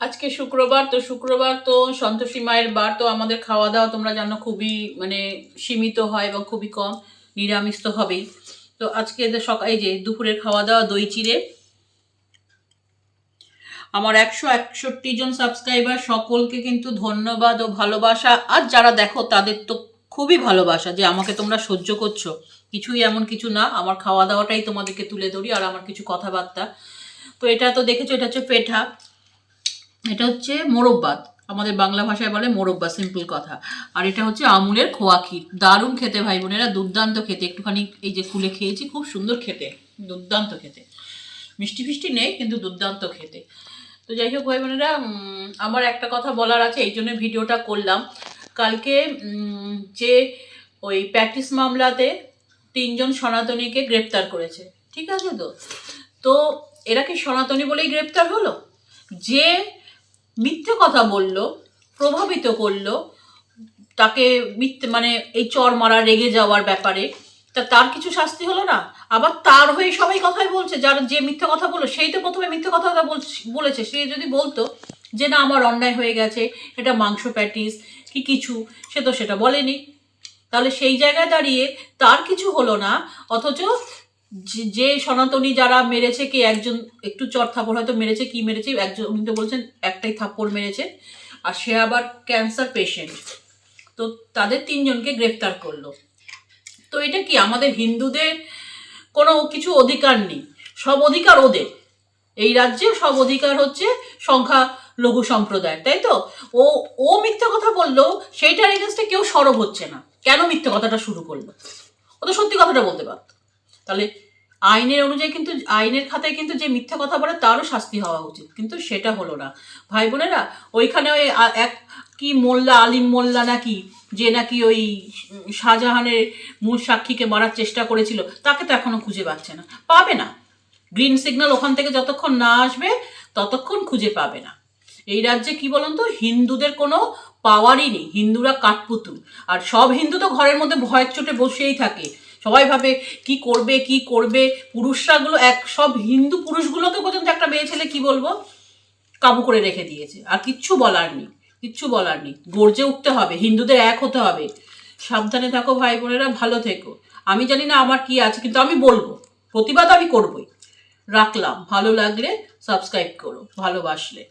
আজকে শুক্রবার, তো শুক্রবার তো সন্তোষী মায়ের বার। তো আমাদের খাওয়া দাওয়া তোমরা জানো খুবই সীমিত হয় এবং খুবই কম, নিরামিষ তো হবেই। তো আজকে সকালে যে দুপুরের খাওয়া দাওয়া দই চিড়ে। আমার 161 জন সাবস্ক্রাইবার, সকলকে কিন্তু ধন্যবাদ ও ভালোবাসা। আর যারা দেখো তাদের তো খুবই ভালোবাসা যে আমাকে তোমরা সহ্য করছো। কিছুই এমন কিছু না, আমার খাওয়া দাওয়াটাই তোমাদেরকে তুলে ধরি আর আমার কিছু কথাবার্তা। তো এটা তো দেখেছো, এটা হচ্ছে পেঠা, এটা হচ্ছে মোরব্বাত, আমাদের বাংলা ভাষায় বলে মোরব্বা, সিম্পল কথা। আর এটা হচ্ছে আমুলের খোয়া ক্ষীর, দারুণ খেতে ভাই বোনেরা, দুর্দান্ত খেতে। একটুখানি এই যে খুলে খেয়েছি, খুব সুন্দর খেতে, দুর্দান্ত খেতে, মিষ্টি ফিষ্টি নেই কিন্তু দুর্দান্ত খেতে। তো যাই হোক ভাই বোনেরা, আমার একটা কথা বলার আছে, এই জন্য ভিডিওটা করলাম। কালকে যে ওই প্র্যাকটিস মামলাতে 3 জন সনাতনীকে গ্রেপ্তার করেছে, ঠিক আছে? তো তো এরা কি সনাতনী বলেই গ্রেপ্তার হলো? যে মিথ্যে কথা বলল, প্রভাবিত করলো, তাকে মিথ্যে এই চর মারা, রেগে যাওয়ার ব্যাপারে, তার কিছু শাস্তি হলো না? আবার তার হয়ে সবাই কথাই বলছে, যার যে মিথ্যে কথা বললো সেই তো প্রথমে মিথ্যে কথাটা বলেছে। সে যদি বলতো যে না আমার অন্যায় হয়ে গেছে, এটা মাংস প্যাটিস কি কিছু, সে তো সেটা বলেনি। তাহলে সেই জায়গায় দাঁড়িয়ে তার কিছু হলো না, অথচ যে সনাতনী যারা মেরেছে, কি একজন একটু চর থাপড় হয়তো মেরেছে, কি মেরেছে, একজন উনি তো বলছেন একটাই থাপ্পড় মেরেছে, আর সে আবার ক্যান্সার পেশেন্ট। তো তাদের 3 জনকে গ্রেফতার করলো। তো এটা কি আমাদের হিন্দুদের কোনো কিছু অধিকার নেই? সব অধিকার ওদের, এই রাজ্যে সব অধিকার হচ্ছে সংখ্যা লঘু সম্প্রদায়, তাই তো? ও ও মিথ্যা কথা বললো, সেইটার এগেনস্টে কেউ সরব হচ্ছে না। কেন মিথ্যা কথাটা শুরু করলো? ও তো সত্যি কথাটা বলতে পারত। তাহলে আইনের অনুযায়ী কিন্তু, আইনের খাতায় কিন্তু যে মিথ্যা কথা বলে তারও শাস্তি হওয়া উচিত, কিন্তু সেটা হলো না ভাই বোনেরা। ওইখানে ওই এক কি মোল্লা, আলিম মোল্লা নাকি, যে নাকি ওই শাহজাহানের মূল সাক্ষীকে মারার চেষ্টা করেছিল, তাকে তো এখনো খুঁজে পাচ্ছে না, পাবে না। গ্রিন সিগন্যাল ওখান থেকে যতক্ষণ না আসবে ততক্ষণ খুঁজে পাবে না। এই রাজ্যে কি বলুন তো, হিন্দুদের কোনো পাওয়ারই নেই, হিন্দুরা কাঠপুতুল। আর সব হিন্দু তো ঘরের মধ্যে ভয়ের চোটে বসেই থাকে, সবাই ভাবে কি করবে কি করবে। পুরুষরাগুলো সব হিন্দু পুরুষগুলোকে পর্যন্ত একটা মেয়ে ছেলে কি বলবো কাবু করে রেখে দিয়েছে, আর কিচ্ছু বলার নেই, কিচ্ছু বলার নেই। গর্জে উঠতে হবে, হিন্দুদের এক হতে হবে। সাবধানে থাকো ভাই বোনেরা, ভালো থেকো। আমি জানি না আমার কি আছে, কিন্তু আমি বলবো, প্রতিবাদ আমি করবই। রাখলাম, ভালো লাগলে সাবস্ক্রাইব করো, ভালোবাসলে।